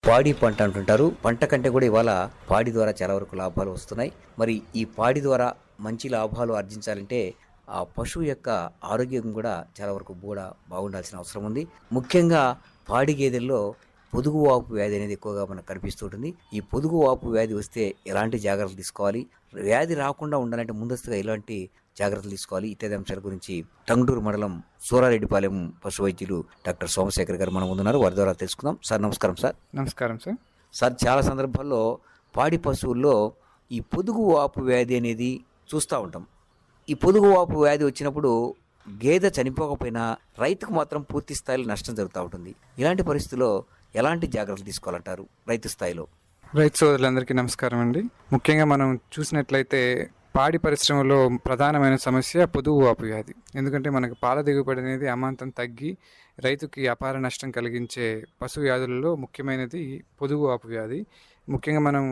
పాడి పంట అంటుంటారు. పంట కంటే కూడా ఇవాళ పాడి ద్వారా చాలా వరకు లాభాలు వస్తున్నాయి. మరి ఈ పాడి ద్వారా మంచి లాభాలు ఆర్జించాలంటే ఆ పశువు యొక్క ఆరోగ్యం కూడా చాలా వరకు కూడా బాగుండాల్సిన అవసరం ఉంది. ముఖ్యంగా పాడి గేదెల్లో పొదుగు వాపు వ్యాధి అనేది ఎక్కువగా మనకు కనిపిస్తూ ఉంటుంది. ఈ పొదుగు వాపు వ్యాధి వస్తే ఎలాంటి జాగ్రత్తలు తీసుకోవాలి, వ్యాధి రాకుండా ఉండాలంటే ముందస్తుగా ఎలాంటి జాగ్రత్తలు తీసుకోవాలి ఇత్యాది అంశాల గురించి టంగుటూరు మండలం సూరారెడ్డిపాలెం పశు వైద్యులు డాక్టర్ సోమశేఖర్ గారు మన ముందున్నారు. వారి ద్వారా తెలుసుకుందాం. సార్ నమస్కారం. సార్ నమస్కారం సార్. సార్ చాలా సందర్భాల్లో పాడి పశువుల్లో ఈ పొదుగు వాపు వ్యాధి అనేది చూస్తూ ఉంటాం. ఈ పొదుగు వాపు వ్యాధి వచ్చినప్పుడు గేదె చనిపోకపోయినా రైతుకు మాత్రం పూర్తి స్థాయిలో నష్టం జరుగుతూ ఉంటుంది. ఇలాంటి పరిస్థితుల్లో ఎలాంటి జాగ్రత్తలు తీసుకోవాలంటారు రైతు స్థాయిలో? రైతు సోదరులందరికీ నమస్కారం అండి. ముఖ్యంగా మనం చూసినట్లయితే పాడి పరిశ్రమలో ప్రధానమైన సమస్య పొదుగు వాపు వ్యాధి. ఎందుకంటే మనకు పాల దిగుబడి అనేది అమాంతం తగ్గి రైతుకి అపార నష్టం కలిగించే పశు వ్యాధులలో ముఖ్యమైనది పొదుగు వాపు వ్యాధి. ముఖ్యంగా మనం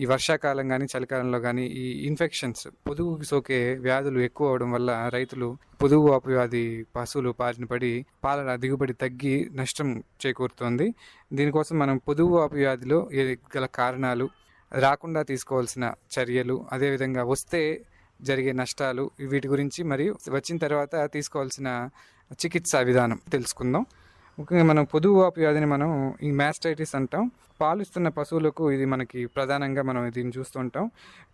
ఈ వర్షాకాలం కానీ చలికాలంలో కానీ ఈ ఇన్ఫెక్షన్స్ పొదుగుకి సోకే వ్యాధులు ఎక్కువ అవడం వల్ల రైతులు పొదుగు వాపు వ్యాధి పశువులు బారిన పడి పాల దిగుబడి తగ్గి నష్టం చేకూరుతోంది. దీనికోసం మనం పొదుగు వాపు వ్యాధిలో గల కారణాలు, రాకుండా తీసుకోవాల్సిన చర్యలు, అదేవిధంగా వస్తే జరిగే నష్టాలు, వీటి గురించి మరియు వచ్చిన తర్వాత తీసుకోవాల్సిన చికిత్సా విధానం తెలుసుకుందాం. ముఖ్యంగా మనం పొదుగు వాపు వ్యాధిని మనం ఈ మాస్టైటిస్ అంటాం. పాలిస్తున్న పశువులకు ఇది మనకి ప్రధానంగా మనం దీన్ని చూస్తుంటాం.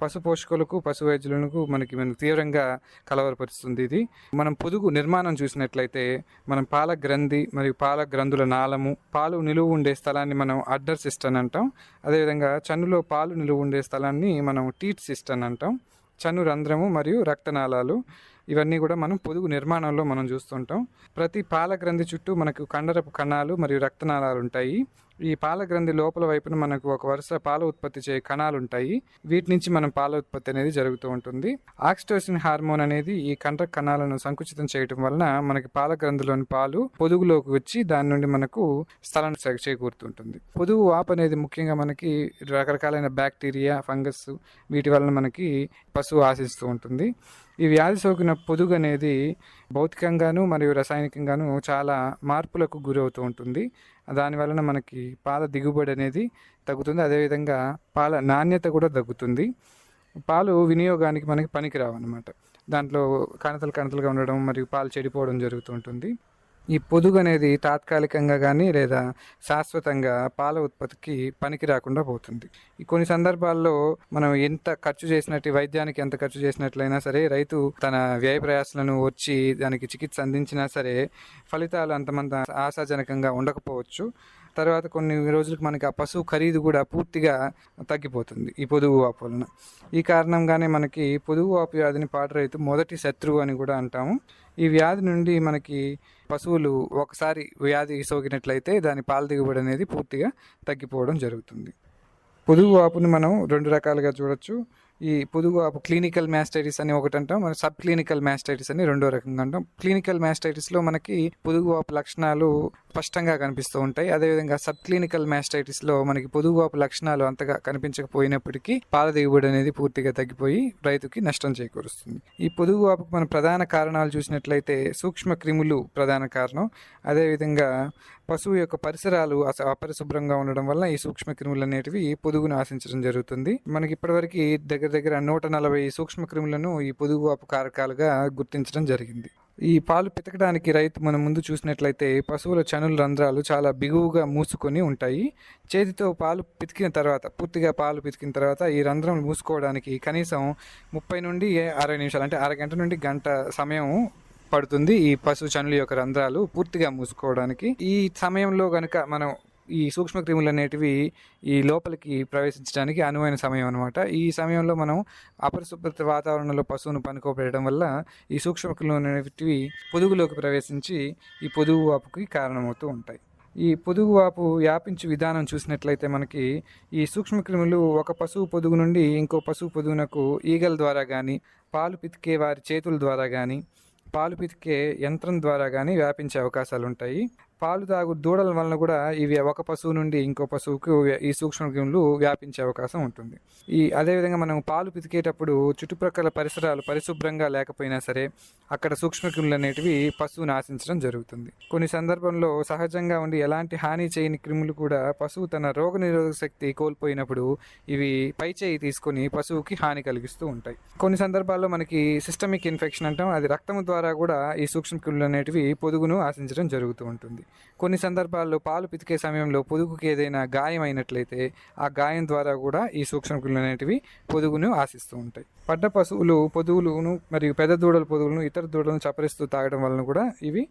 పశు పోషకులకు, పశు వైద్యులకు మనకి తీవ్రంగా కలవరపరుస్తుంది. ఇది మనం పొదుగు నిర్మాణం చూసినట్లయితే మనం పాల గ్రంథి మరియు పాల గ్రంథుల నాళము, పాలు నిలువ ఉండే స్థలాన్ని మనం అడ్డర్ సిస్టన్ అంటాం. అదేవిధంగా చన్నులో పాలు నిలువ ఉండే స్థలాన్ని మనం టీట్ సిస్టన్ అంటాం. చన్ను రంధ్రము మరియు రక్తనాళాలు, ఇవన్నీ కూడా మనం పొదుగు నిర్మాణంలో మనం చూస్తుంటాం. ప్రతి పాల గ్రంథి చుట్టూ మనకు కండరపు కణాలు మరియు రక్తనాళాలు ఉంటాయి. ఈ పాల గ్రంథి లోపల వైపున మనకు ఒక వరుస పాల ఉత్పత్తి చేయ కణాలు ఉంటాయి. వీటి నుంచి మనం పాల ఉత్పత్తి అనేది జరుగుతూ ఉంటుంది. ఆక్సిటోసిన్ హార్మోన్ అనేది ఈ కండర కణాలను సంకుచితం చేయడం వలన మనకి పాల గ్రంథిలోని పాలు పొదుగులోకి వచ్చి దాని నుండి మనకు స్థలం చేకూరుతుంటుంది. పొదుగు వాపు అనేది ముఖ్యంగా మనకి రకరకాలైన బ్యాక్టీరియా, ఫంగస్, వీటి వలన మనకి పశువు ఆశిస్తూ ఉంటుంది. ఈ వ్యాధి సోకిన పొదుగు అనేది భౌతికంగాను మరియు రసాయనికంగాను చాలా మార్పులకు గురవుతూ ఉంటుంది. దానివలన మనకి పాల దిగుబడి అనేది తగ్గుతుంది. అదేవిధంగా పాల నాణ్యత కూడా తగ్గుతుంది. పాలు వినియోగానికి మనకి పనికిరావు అన్నమాట. దాంట్లో కణతలుగా ఉండడం మరియు పాలు చెడిపోవడం జరుగుతూ ఉంటుంది. ఈ పొదుగు అనేది తాత్కాలికంగా కానీ లేదా శాశ్వతంగా పాల ఉత్పత్తికి పనికి రాకుండా పోతుంది. ఈ కొన్ని సందర్భాల్లో మనం ఎంత ఖర్చు చేసినట్టు, వైద్యానికి ఎంత ఖర్చు చేసినట్లయినా సరే, రైతు తన వ్యయ ప్రయాసాలను వచ్చి దానికి చికిత్స అందించినా సరే ఫలితాలు అంతమంత ఆశాజనకంగా ఉండకపోవచ్చు. తర్వాత కొన్ని రోజులకు మనకి ఆ పశువు ఖరీదు కూడా పూర్తిగా తగ్గిపోతుంది ఈ పొదుగు వాపు వలన. ఈ కారణంగానే మనకి పొదుగు వాపు వ్యాధిని పాడి రైతు మొదటి శత్రువు అని కూడా అంటాము. ఈ వ్యాధి నుండి మనకి పశువులు ఒకసారి వ్యాధి సోకినట్లయితే దాని పాల దిగుబడి అనేది పూర్తిగా తగ్గిపోవడం జరుగుతుంది. పొదుగు వాపుని మనం రెండు రకాలుగా చూడొచ్చు. ఈ పొదుగు వాపు క్లినికల్ మాస్టైటిస్ అని ఒకటి అంటాం, మన సబ్ క్లినికల్ మాస్టైటిస్ అని రెండో రకంగా అంటాం. క్లినికల్ మాస్టైటిస్లో మనకి పొదుగు వాపు లక్షణాలు స్పష్టంగా కనిపిస్తూ ఉంటాయి. అదేవిధంగా సబ్ క్లినికల్ మాస్టైటిస్లో మనకి పొదుగు వాపు లక్షణాలు అంతగా కనిపించకపోయినప్పటికీ పాల దిగుబడి అనేది పూర్తిగా తగ్గిపోయి రైతుకి నష్టం చేకూరుస్తుంది. ఈ పొదుగు వాపుకు మన ప్రధాన కారణాలు చూసినట్లయితే సూక్ష్మ క్రిములు ప్రధాన కారణం. అదేవిధంగా పశువు యొక్క పరిసరాలు అపరిశుభ్రంగా ఉండడం వల్ల ఈ సూక్ష్మ క్రిములు అనేటివి పొదుగును ఆశించడం జరుగుతుంది. మనకి ఇప్పటివరకు దగ్గర 140 సూక్ష్మ క్రిములను ఈ పొదుగు వాపు కారకాలుగా గుర్తించడం జరిగింది. ఈ పాలు పితకడానికి రైతు మనం ముందు చూసినట్లయితే పశువుల చనుల రంధ్రాలు చాలా బిగువుగా మూసుకొని ఉంటాయి. చేతితో పాలు పితికిన తర్వాత, పూర్తిగా పాలు పితికిన తర్వాత ఈ రంధ్రం మూసుకోవడానికి కనీసం 30 నుండి 60 నిమిషాలు, అంటే అరగంట నుండి గంట సమయం పడుతుంది ఈ పశువు చనుల యొక్క రంధ్రాలు పూర్తిగా మూసుకోవడానికి. ఈ సమయంలో కనుక మనం ఈ సూక్ష్మక్రిములు అనేటివి ఈ లోపలికి ప్రవేశించడానికి అనువైన సమయం అనమాట. ఈ సమయంలో మనం అపరిశుభ్రత వాతావరణంలో పశువును పనుకోబెట్టడం వల్ల ఈ సూక్ష్మక్రిములు అనేటివి పొదుగులోకి ప్రవేశించి ఈ పొదుగు వాపుకి కారణమవుతూ ఉంటాయి. ఈ పొదుగు వాపు వ్యాపించే విధానం చూసినట్లయితే మనకి ఈ సూక్ష్మక్రిములు ఒక పశువు పొదుగు నుండి ఇంకో పశువు పొదుగునకు ఈగల ద్వారా కానీ, పాలు పితికే వారి చేతుల ద్వారా కానీ, పాలు పితికే యంత్రం ద్వారా కానీ వ్యాపించే అవకాశాలు ఉంటాయి. పాలు తాగు దూడల వలన కూడా ఇవి ఒక పశువు నుండి ఇంకో పశువుకు ఈ సూక్ష్మక్రిములు వ్యాపించే అవకాశం ఉంటుంది. అదేవిధంగా మనం పాలు పితికేటప్పుడు చుట్టుప్రక్కల పరిసరాలు పరిశుభ్రంగా లేకపోయినా సరే అక్కడ సూక్ష్మక్రిములు అనేటివి పశువును ఆశించడం జరుగుతుంది. కొన్ని సందర్భంలో సహజంగా ఉండి ఎలాంటి హాని చేయని క్రిములు కూడా పశువు తన రోగనిరోధక శక్తి కోల్పోయినప్పుడు ఇవి పైచేయి తీసుకొని పశువుకి హాని కలిగిస్తూ ఉంటాయి. కొన్ని సందర్భాల్లో మనకి సిస్టమిక్ ఇన్ఫెక్షన్ అంటాం, అది రక్తం ద్వారా కూడా ఈ సూక్ష్మక్రిములు అనేటివి పొదుగును ఆశించడం జరుగుతూ ఉంటుంది. కొన్ని సందర్భాల్లో పాలు పితికే సమయంలో పొదుగుకి ఏదైనా గాయం అయినట్లయితే ఆ గాయం ద్వారా కూడా ఈ సూక్ష్మక్రిములు అనేటివి పొదుగును ఆశిస్తూ ఉంటాయి. పడ్డ పశువులు పొదుగులను మరియు పెద్ద దూడల పొదుగులను ఇతర దూడలను చప్పరిస్తూ తాగడం వలన కూడా ఇవి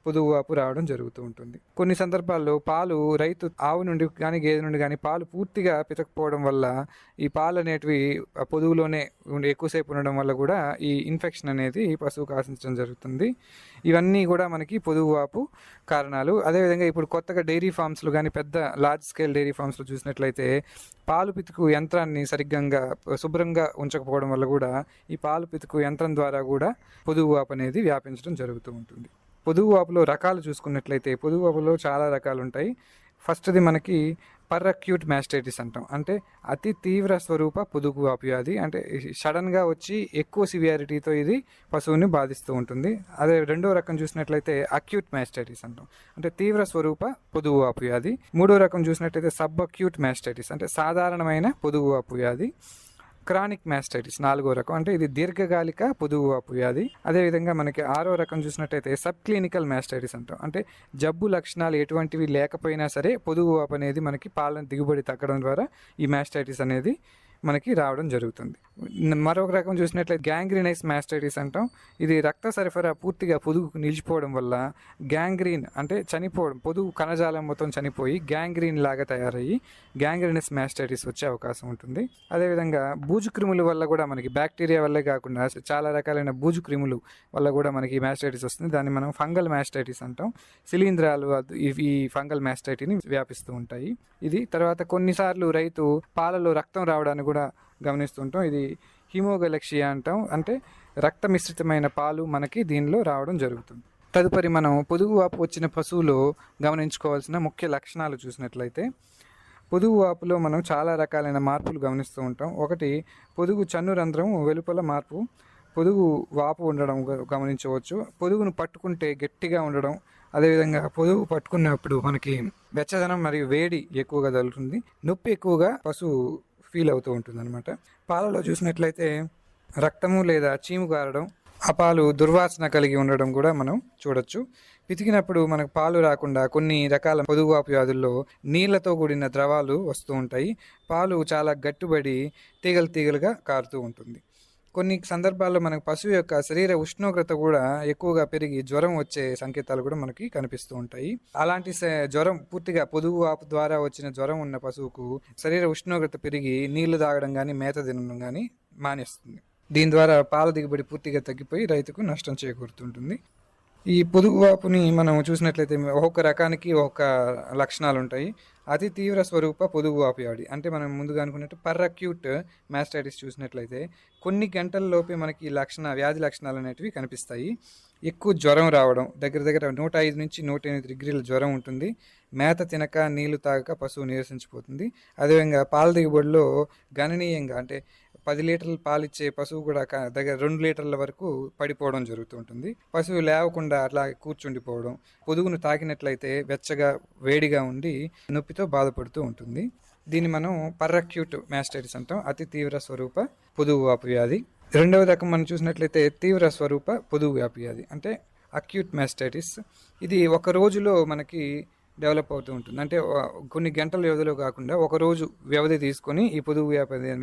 పొదుగు వాపు రావడం జరుగుతూ ఉంటుంది. కొన్ని సందర్భాల్లో పాలు రైతు ఆవు నుండి కానీ గేదె నుండి కానీ పాలు పూర్తిగా పితకపోవడం వల్ల ఈ పాలు అనేటివి పొదుగులోనే ఎక్కువసేపు ఉండడం వల్ల కూడా ఈ ఇన్ఫెక్షన్ అనేది పశువుకు ఆశించడం జరుగుతుంది. ఇవన్నీ కూడా మనకి పొదుగు వాపు కారణాలు. అదేవిధంగా ఇప్పుడు కొత్తగా డైరీ ఫామ్స్లో కానీ పెద్ద లార్జ్ స్కేల్ డైరీ ఫామ్స్లో చూసినట్లయితే పాలు పితుకు యంత్రాన్ని సరిగ్గా శుభ్రంగా ఉంచకపోవడం వల్ల కూడా ఈ పాలు పితుకు యంత్రం ద్వారా కూడా పొదుగు వాపు అనేది వ్యాపించడం జరుగుతూ ఉంటుంది. పొదుగు వాపులో రకాలు చూసుకున్నట్లయితే పొదుగు వాపులో చాలా రకాలు ఉంటాయి. ఫస్ట్ది మనకి పర్అక్యూట్ మ్యాస్టైటిస్ అంటాం, అంటే అతి తీవ్ర స్వరూప పొదుగు వాపు వ్యాధి. అంటే సడన్గా వచ్చి ఎక్కువ సివియారిటీతో ఇది పశువుని బాధిస్తూ ఉంటుంది. అదే రెండో రకం చూసినట్లయితే అక్యూట్ మ్యాస్టైటిస్ అంటాం, అంటే తీవ్ర స్వరూప పొదుగు వాపు వ్యాధి. మూడో రకం చూసినట్లయితే సబ్ అక్యూట్ మ్యాస్టైటిస్, అంటే సాధారణమైన పొదుగు వాపు వ్యాధి. క్రానిక్ మ్యాస్టైటిస్ నాలుగో రకం, అంటే ఇది దీర్ఘకాలిక పొదుగు వాపు వ్యాధి. అదేవిధంగా మనకి ఆరో రకం చూసినట్టయితే సబ్ క్లినికల్ మ్యాస్టైటిస్ అంటాం, అంటే జబ్బు లక్షణాలు ఎటువంటివి లేకపోయినా సరే పొదుగు వాపు అనేది మనకి పాలన దిగుబడి తగ్గడం ద్వారా ఈ మ్యాస్టైటిస్ అనేది మనకి రావడం జరుగుతుంది. మరొక రకం చూసినట్లయితే గ్యాంగ్రీనైస్ మ్యాస్టైటిస్ అంటాం. ఇది రక్త సరఫరా పూర్తిగా పొదుగుకు నిలిచిపోవడం వల్ల గ్యాంగ్రీన్ అంటే చనిపోవడం, పొదుగు కణజాలం మొత్తం చనిపోయి గ్యాంగ్రీన్ లాగా తయారయ్యి గ్యాంగ్రీనస్ మ్యాస్టైటిస్ వచ్చే అవకాశం ఉంటుంది. అదేవిధంగా బూజు క్రిముల వల్ల కూడా మనకి బ్యాక్టీరియా వల్లే కాకుండా చాలా రకాలైన బూజు క్రిములు వల్ల కూడా మనకి మ్యాస్టైటిస్ వస్తుంది. దాన్ని మనం ఫంగల్ మ్యాస్టైటిస్ అంటాం. శిలీంధ్రాలు ఈ ఫంగల్ మ్యాస్టైటిని వ్యాపిస్తూ ఉంటాయి. ఇది తర్వాత కొన్నిసార్లు రైతు పాలలో రక్తం రావడానికి కూడా గమనిస్తుంటాం. ఇది హిమోగలెక్షియా అంటాం, అంటే రక్త మిశ్రితమైన పాలు మనకి దీనిలో రావడం జరుగుతుంది. తదుపరి మనం పొదుగు వాపు వచ్చిన పశువులో గమనించుకోవాల్సిన ముఖ్య లక్షణాలు చూసినట్లయితే పొదుగు వాపులో మనం చాలా రకాలైన మార్పులు గమనిస్తూ ఉంటాం. ఒకటి, పొదుగు చన్ను రంధ్రం వెలుపల మార్పు, పొదుగు వాపు ఉండడం గమనించవచ్చు. పొదుగును పట్టుకుంటే గట్టిగా ఉండడం, అదేవిధంగా పొదుగు పట్టుకున్నప్పుడు మనకి వెచ్చదనం మరియు వేడి ఎక్కువగా తగులుతుంది, నొప్పి ఎక్కువగా పశువు ఫీల్ అవుతూ ఉంటుంది అనమాట. పాలలో చూసినట్లయితే రక్తము లేదా చీము గారడం, ఆ పాలు దుర్వాసన కలిగి ఉండడం కూడా మనం చూడొచ్చు. పితికినప్పుడు మనకు పాలు రాకుండా కొన్ని రకాల పొదుగువాపు వ్యాధుల్లో నీళ్లతో కూడిన ద్రవాలు వస్తూ ఉంటాయి. పాలు చాలా గట్టిబడి తీగలు తీగలుగా కారుతూ ఉంటుంది. కొన్ని సందర్భాల్లో మనకు పశువు యొక్క శరీర ఉష్ణోగ్రత కూడా ఎక్కువగా పెరిగి జ్వరం వచ్చే సంకేతాలు కూడా మనకి కనిపిస్తూ ఉంటాయి. అలాంటి జ్వరం పూర్తిగా పొదుగు వాపు ద్వారా వచ్చిన జ్వరం ఉన్న పశువుకు శరీర ఉష్ణోగ్రత పెరిగి నీళ్లు తాగడం కానీ మేత తినడం కానీ మానేస్తుంది. దీని ద్వారా పాల దిగుబడి పూర్తిగా తగ్గిపోయి రైతుకు నష్టం చేకూరుతుంటుంది. ఈ పొదుగు వాపుని మనం చూసినట్లయితే ఒక్కొక్క రకానికి ఒక్కొక్క లక్షణాలు ఉంటాయి. అతి తీవ్ర స్వరూప పొదుగు వాపు వ్యాధి అంటే మనం ముందుగా అనుకున్నట్టు పర్అక్యూట్ మ్యాస్టైటిస్ చూసినట్లయితే కొన్ని గంటల్లోపే మనకి వ్యాధి లక్షణాలు అనేటివి కనిపిస్తాయి. ఎక్కువ జ్వరం రావడం, దగ్గర 105 నుంచి 108 డిగ్రీల జ్వరం ఉంటుంది. మేత తినక నీళ్లు తాగక పశువు నీరసించిపోతుంది. అదేవిధంగా పాల దిగుబడిలో గణనీయంగా, అంటే 10 లీటర్ల పాలు ఇచ్చే పశువు కూడా దగ్గర 2 లీటర్ల వరకు పడిపోవడం జరుగుతుంటుంది. పశువు లేవకుండా అట్లా కూర్చుండిపోవడం, పొదుగును తాకినట్లయితే వెచ్చగా వేడిగా ఉండి నొప్పితో బాధపడుతూ ఉంటుంది. దీన్ని మనం పర్అక్యూట్ మ్యాస్టైటిస్ అంటాం, అతి తీవ్ర స్వరూప పొదుగు వాపు వ్యాధి. రెండవ రకం మనం చూసినట్లయితే తీవ్ర స్వరూప పొదుగు వాపు వ్యాధి అంటే అక్యూట్ మ్యాస్టైటిస్. ఇది ఒక రోజులో మనకి డెవలప్ అవుతూ ఉంటుంది. అంటే కొన్ని గంటల వ్యవధిలో కాకుండా ఒక రోజు వ్యవధి తీసుకొని ఈ పొదుగు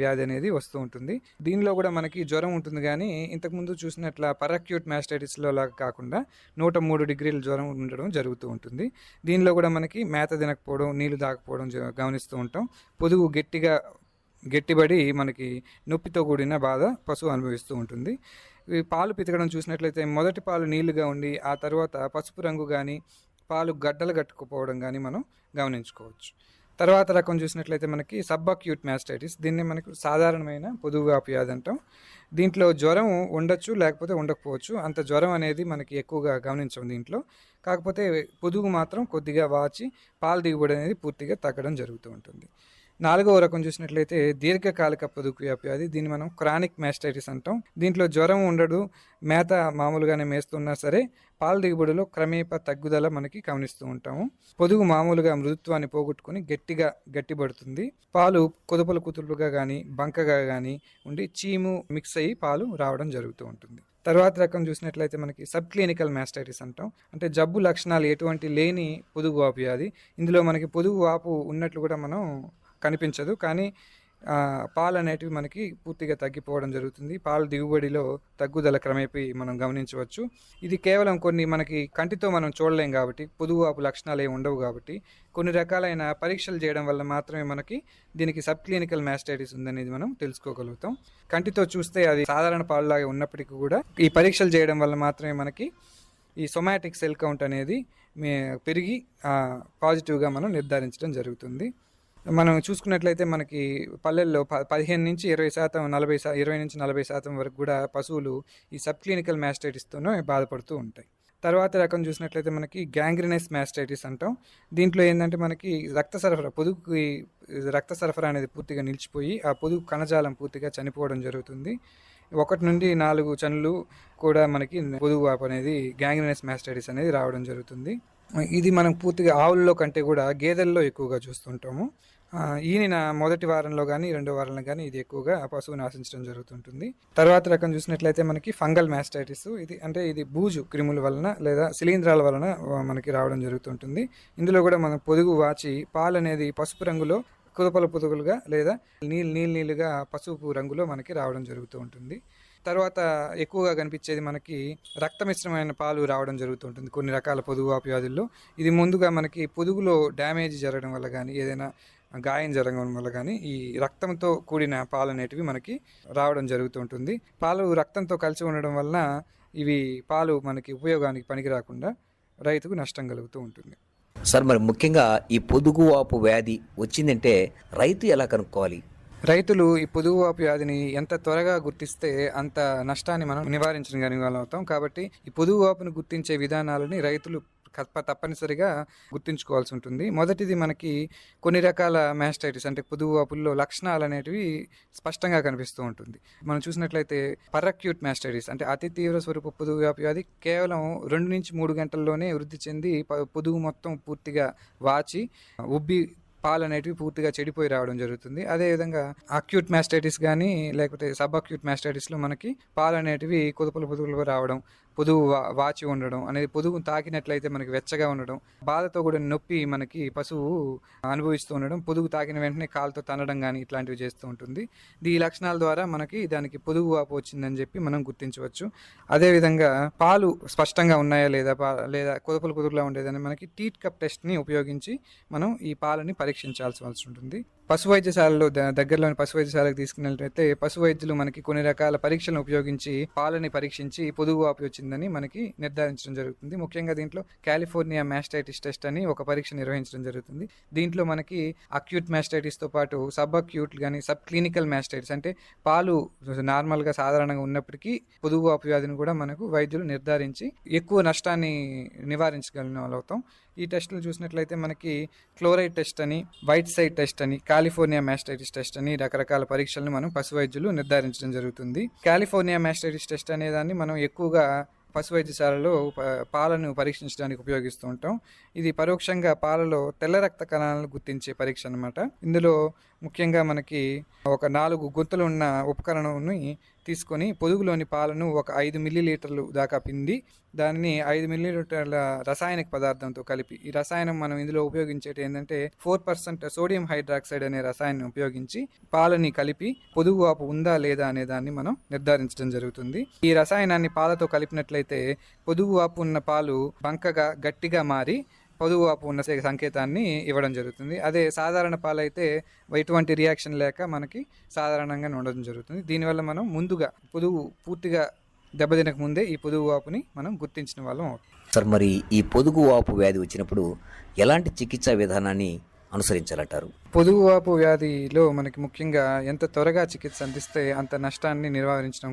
వ్యాధి అనేది వస్తూ ఉంటుంది. దీనిలో కూడా మనకి జ్వరం ఉంటుంది, కానీ ఇంతకుముందు చూసినట్ల పర్అక్యూట్ మ్యాస్టైటిస్లో లాగా కాకుండా 103 డిగ్రీల జ్వరం ఉండడం జరుగుతూ ఉంటుంది. దీనిలో కూడా మనకి మేత తినకపోవడం, నీళ్లు తాగకపోవడం గమనిస్తూ ఉంటాం. పొదుగు గట్టిబడి మనకి నొప్పితో కూడిన బాధ పశువు అనుభవిస్తూ ఉంటుంది. ఈ పాలు పితకడం చూసినట్లయితే మొదటి పాలు నీళ్లుగా ఉండి ఆ తర్వాత పసుపు రంగు కానీ పాలు గడ్డలు కట్టుకుపోవడం కానీ మనం గమనించుకోవచ్చు. తర్వాత రకం చూసినట్లయితే మనకి సబ్ అక్యూట్ మాస్టైటిస్, దీన్ని మనకు సాధారణమైన పొదుగువాపు వ్యాధి అంటాం. దీంట్లో జ్వరం ఉండొచ్చు, లేకపోతే ఉండకపోవచ్చు. అంత జ్వరం అనేది మనకి ఎక్కువగా గమనించం దీంట్లో. కాకపోతే పొదుగు మాత్రం కొద్దిగా వాచి పాల దిగుబడి అనేది పూర్తిగా తగ్గడం జరుగుతూ ఉంటుంది. 4వ రకం చూసినట్లయితే దీర్ఘకాలిక పొదుగు వ్యాధి, దీన్ని మనం క్రానిక్ మాస్టైటిస్ అంటాం. దీంట్లో జ్వరం ఉండదు, మేత మామూలుగానే మేస్తున్నా సరే పాల దిగుబడిలో క్రమేపా తగ్గుదల మనకి గమనిస్తూ ఉంటాము. పొదుగు మామూలుగా మృదుత్వాన్ని పోగొట్టుకుని గట్టిపడుతుంది. పాలు కుదుపులు కుదుపులుగా కానీ బంకగా కానీ ఉండి చీము మిక్స్ అయ్యి పాలు రావడం జరుగుతూ ఉంటుంది. తర్వాత రకం చూసినట్లయితే మనకి సబ్ క్లినికల్ మాస్టైటిస్ అంటాం. అంటే జబ్బు లక్షణాలు ఎటువంటి లేని పొదుగు వాపు వ్యాధి. ఇందులో మనకి పొదుగు వాపు ఉన్నట్లు కూడా మనం కనిపించదు, కానీ పాలు అనేటివి మనకి పూర్తిగా తగ్గిపోవడం జరుగుతుంది. పాల దిగుబడిలో తగ్గుదల క్రమేపీ మనం గమనించవచ్చు. ఇది కేవలం కొన్ని మనకి కంటితో మనం చూడలేం కాబట్టి, పొదుగు వాపు లక్షణాలు ఏమి ఉండవు కాబట్టి, కొన్ని రకాలైన పరీక్షలు చేయడం వల్ల మాత్రమే మనకి దీనికి సబ్ క్లినికల్ మాస్టైటిస్ ఉందనేది మనం తెలుసుకోగలుగుతాం. కంటితో చూస్తే అది సాధారణ పాలులాగా ఉన్నప్పటికీ కూడా ఈ పరీక్షలు చేయడం వల్ల మాత్రమే మనకి ఈ సొమాటిక్ సెల్ కౌంట్ అనేది పెరిగి పాజిటివ్గా మనం నిర్ధారించడం జరుగుతుంది. మనం చూసుకున్నట్లయితే మనకి పల్లెల్లో 15 నుంచి 20%, 20 నుంచి 40% వరకు కూడా పశువులు ఈ సబ్ క్లినికల్ మాస్టైటిస్తోనే బాధపడుతూ ఉంటాయి. తర్వాత రకం చూసినట్లయితే మనకి గ్యాంగ్రినస్ మాస్టైటిస్ అంటాం. దీంట్లో ఏంటంటే మనకి పొదుగుకి రక్త సరఫరా అనేది పూర్తిగా నిలిచిపోయి ఆ పొదుగు కణజాలం పూర్తిగా చనిపోవడం జరుగుతుంది. 1 నుండి 4 చనులు కూడా మనకి పొదుగు వాపు అనేది గ్యాంగ్రినస్ మాస్టైటిస్ అనేది రావడం జరుగుతుంది. ఇది మనం పూర్తిగా ఆవుల్లో కంటే కూడా గేదెల్లో ఎక్కువగా చూస్తుంటాము. ఈనిన మొదటి వారంలో కానీ 2వ వారంలో కానీ ఇది ఎక్కువగా పశువుని ఆశించడం జరుగుతుంటుంది. తర్వాత రకం చూసినట్లయితే మనకి ఫంగల్ మాస్టైటిస్. ఇది బూజు క్రిముల వలన లేదా శిలీంధ్రాల వలన మనకి రావడం జరుగుతుంటుంది. ఇందులో కూడా మన పొదుగు వాచి పాలు అనేది పసుపు రంగులో పొదుగులుగా లేదా నీళ్ళుగా పసుపు రంగులో మనకి రావడం జరుగుతూ ఉంటుంది. తర్వాత ఎక్కువగా కనిపించేది మనకి రక్త మిశ్రమైన పాలు రావడం జరుగుతుంటుంది కొన్ని రకాల పొదుగువాపు వ్యాధుల్లో. ఇది ముందుగా మనకి పొదుగులో డ్యామేజ్ జరగడం వల్ల కానీ, ఏదైనా గాయం జరగడం వల్ల కానీ ఈ రక్తంతో కూడిన పాలు అనేటివి మనకి రావడం జరుగుతుంటుంది. పాలు రక్తంతో కలిసి ఉండడం వలన ఇవి పాలు మనకి ఉపయోగానికి పనికి రాకుండా రైతుకు నష్టం కలుగుతూ ఉంటుంది. సార్, మరి ముఖ్యంగా ఈ పొదుగువాపు వ్యాధి వచ్చిందంటే రైతు ఎలా కనుక్కోవాలి? రైతులు ఈ పొదుగువాపు వ్యాధిని ఎంత త్వరగా గుర్తిస్తే అంత నష్టాన్ని మనం నివారించగలుగుతాం. కాబట్టి ఈ పొదుగువాపును గుర్తించే విధానాలని రైతులు తప్పనిసరిగా గుర్తుంచుకోవాల్సి ఉంటుంది. మొదటిది మనకి కొన్ని రకాల మాస్టైటిస్ అంటే పొదుగువాపుల్లో లక్షణాలు అనేటివి స్పష్టంగా కనిపిస్తూ ఉంటుంది. మనం చూసినట్లయితే పరక్యూట్ మాస్టైటిస్ అంటే అతి తీవ్ర స్వరూప పొదుగువాపు వ్యాధి కేవలం 2 నుంచి 3 గంటల్లోనే వృద్ధి చెంది పొదుగు మొత్తం పూర్తిగా వాచి ఉబ్బి పాలు అనేటివి పూర్తిగా చెడిపోయి రావడం జరుగుతుంది. అదేవిధంగా అక్యూట్ మాస్టైటిస్ కానీ లేకపోతే సబ్ అక్యూట్ మాస్టైటిస్లో మనకి పాలు అనేటివి పొదుగులుగా రావడం, పొదుగు వాచి ఉండడం అనేది, పొదుగు తాకినట్లయితే మనకి వెచ్చగా ఉండడం, బాధతో కూడా నొప్పి మనకి పశువు అనుభవిస్తూ ఉండడం, పొదుగు తాకిన వెంటనే కాలుతో తనడం కానీ ఇట్లాంటివి చేస్తూ ఉంటుంది. ఈ లక్షణాల ద్వారా మనకి దానికి పొదుగు వాపు వచ్చిందని చెప్పి మనం గుర్తించవచ్చు. అదేవిధంగా పాలు స్పష్టంగా ఉన్నాయా లేదా కుదుపులుగా ఉండేదని మనకి టీట్ కప్ టెస్ట్ని ఉపయోగించి మనం ఈ పాలని పరీక్షించాల్సి ఉంటుంది. పశు వైద్యశాలలో దగ్గరలోని పశు వైద్యశాలకు తీసుకున్నట్లయితే పశు వైద్యులు మనకి కొన్ని రకాల పరీక్షలను ఉపయోగించి పాలని పరీక్షించి పొదుగు వాపు వచ్చిందని మనకి నిర్ధారించడం జరుగుతుంది. ముఖ్యంగా దీంట్లో కాలిఫోర్నియా మాస్టైటిస్ టెస్ట్ అని ఒక పరీక్ష నిర్వహించడం జరుగుతుంది. దీంట్లో మనకి అక్యూట్ మాస్టైటిస్తో పాటు సబ్ అక్యూట్ కానీ సబ్ క్లినికల్ మాస్టైటిస్ అంటే పాలు నార్మల్గా సాధారణంగా ఉన్నప్పటికీ పొదుగు వాపు వ్యాధిని కూడా మనకు వైద్యులు నిర్ధారించి ఎక్కువ నష్టాన్ని నివారించగలిగిన వాళ్ళవుతాం. ఈ టెస్టులు చూసినట్లయితే మనకి క్లోరైడ్ టెస్ట్ అని, వైట్ సైడ్ టెస్ట్ అని, కాలిఫోర్నియా మాస్టైటిస్ టెస్ట్ అని రకరకాల పరీక్షలను మనం పశు వైద్యులు నిర్ధారించడం జరుగుతుంది. కాలిఫోర్నియా మాస్టైటిస్ టెస్ట్ అనే దాన్ని మనం ఎక్కువగా పశు వైద్యశాలలో పాలను పరీక్షించడానికి ఉపయోగిస్తూ ఉంటాం. ఇది పరోక్షంగా పాలలో తెల్ల రక్త కణాలను గుర్తించే పరీక్ష అన్నమాట. ఇందులో ముఖ్యంగా మనకి ఒక 4 గుంతలు ఉన్న ఉపకరణాన్ని తీసుకొని పొదుగులోని పాలను ఒక 5 మిల్లీలీటర్లు దాకా పిండి దానిని 5 మిల్లీలీటర్ల రసాయనిక పదార్థంతో కలిపి, ఈ రసాయనం మనం ఇందులో ఉపయోగించేది ఏంటంటే 4% సోడియం హైడ్రాక్సైడ్ అనే రసాయనం ఉపయోగించి పాలని కలిపి పొదుగు వాపు ఉందా లేదా అనే దాన్ని మనం నిర్ధారించడం జరుగుతుంది. ఈ రసాయనాన్ని పాలతో కలిపినట్లయితే పొదుగు వాపు ఉన్న పాలు బంకగా గట్టిగా మారి పొదుగు వాపు ఉన్న సంకేతాన్ని ఇవ్వడం జరుగుతుంది. అదే సాధారణ పాలైతే ఎటువంటి రియాక్షన్ లేక మనకి సాధారణంగా ఉండడం జరుగుతుంది. దీనివల్ల మనం ముందుగా పొదుగు పూర్తిగా దెబ్బతినక ముందే ఈ పొదుగు వాపుని మనం గుర్తించిన వాళ్ళం అవుతాం. సార్, మరి ఈ పొదుగు వాపు వ్యాధి వచ్చినప్పుడు ఎలాంటి చికిత్సా విధానాన్ని అనుసరించాలంటారు? పొదుగు వాపు వ్యాధిలో మనకి ముఖ్యంగా ఎంత త్వరగా చికిత్స అందిస్తే అంత నష్టాన్ని నివారించడం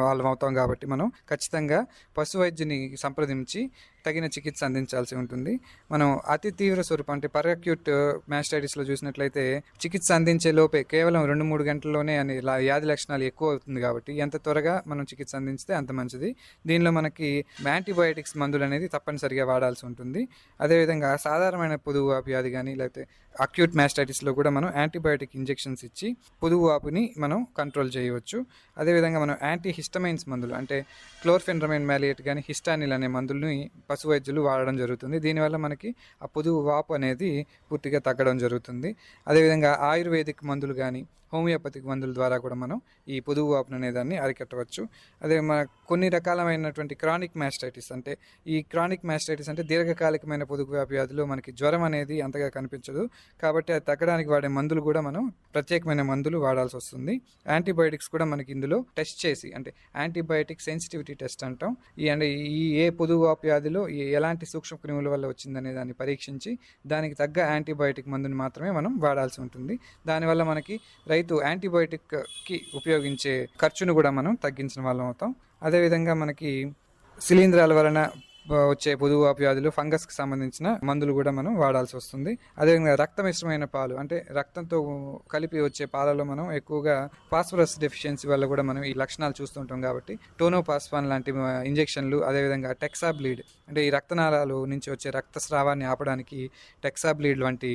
వాళ్ళం అవుతాం కాబట్టి మనం ఖచ్చితంగా పశు వైద్యుని సంప్రదించి తగిన చికిత్స అందించాల్సి ఉంటుంది. మనం అతి తీవ్ర స్వరూపం అంటే పర్అక్యూట్ మాస్టైటిస్లో చూసినట్లయితే చికిత్స అందించే లోపే కేవలం 2-3 గంటల్లోనే అని వ్యాధి లక్షణాలు ఎక్కువ అవుతుంది కాబట్టి ఎంత త్వరగా మనం చికిత్స అందించితే అంత మంచిది. దీనిలో మనకి యాంటీబయాటిక్స్ మందులు అనేది తప్పనిసరిగా వాడాల్సి ఉంటుంది. అదేవిధంగా సాధారణమైన పొదుగు వాపు వ్యాధి కానీ లేకపోతే అక్యూట్ మాస్టైటిస్లో కూడా మనం యాంటీబయాటిక్ ఇంజెక్షన్స్ ఇచ్చి పొదుగు వాపుని మనం కంట్రోల్ చేయవచ్చు. అదేవిధంగా మనం యాంటీ హిస్టమైన్స్ మందులు అంటే క్లోర్ఫెన్రమైన్ మ్యాలియేట్ కానీ హిస్టానిల్ అనే మందుల్ని పశు వైద్యులు వాడడం జరుగుతుంది. దీనివల్ల మనకి ఆ పొదుగు వాపు అనేది పూర్తిగా తగ్గడం జరుగుతుంది. అదేవిధంగా ఆయుర్వేదిక్ మందులు కానీ హోమియోపతిక్ మందుల ద్వారా కూడా మనం ఈ పొదుగు వాపును అనేదాన్ని అరికట్టవచ్చు. అదే మన కొన్ని రకాలమైనటువంటి క్రానిక్ మాస్టైటిస్ అంటే ఈ క్రానిక్ మాస్టైటిస్ అంటే దీర్ఘకాలికమైన పొదుగు వాపు వ్యాధిలో మనకి జ్వరం అనేది అంతగా కనిపించదు కాబట్టి అది తగ్గడానికి వాడే మందులు కూడా మనం ప్రత్యేకమైన మందులు వాడాల్సి వస్తుంది. యాంటీబయాటిక్స్ కూడా మనకి ఇందులో టెస్ట్ చేసి అంటే యాంటీబయాటిక్ సెన్సిటివిటీ టెస్ట్ అంటాం. ఈ ఏ పొదుగు వాపు వ్యాధిలో ఎలాంటి సూక్ష్మక్రిముల వల్ల వచ్చిందనే దాన్ని పరీక్షించి దానికి తగ్గ యాంటీబయాటిక్ మందుని మాత్రమే మనం వాడాల్సి ఉంటుంది. దానివల్ల మనకి రైతు యాంటీబయాటిక్కి ఉపయోగించే ఖర్చును కూడా మనం తగ్గించిన వాళ్ళం అవుతాం. అదేవిధంగా మనకి శిలీంధ్రాల వలన వచ్చే పొదుగు వాపు వ్యాధులు ఫంగస్కి సంబంధించిన మందులు కూడా మనం వాడాల్సి వస్తుంది. అదేవిధంగా రక్త మిశ్రమైన పాలు అంటే రక్తంతో కలిపి వచ్చే పాలలో మనం ఎక్కువగా ఫాస్ఫరస్ డెఫిషియన్సీ వల్ల కూడా మనం ఈ లక్షణాలు చూస్తుంటాం కాబట్టి టోనోపాస్పాన్ లాంటి ఇంజెక్షన్లు అదేవిధంగా టెక్సాబ్లీడ్ అంటే ఈ రక్తనాళాలు నుంచి వచ్చే రక్తస్రావాన్ని ఆపడానికి టెక్సాబ్లీడ్ వంటి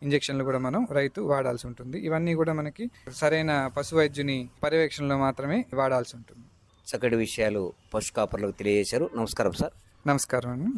ఇంజెక్షన్లు కూడా మనం రైతు వాడాల్సి ఉంటుంది. ఇవన్నీ కూడా మనకి సరైన పశు వైద్యుని పర్యవేక్షణలో మాత్రమే వాడాల్సి ఉంటుంది. చక్కటి విషయాలు పశు కాపర్లకు తెలియజేశారు. నమస్కారం సార్. నమస్కారం అండి.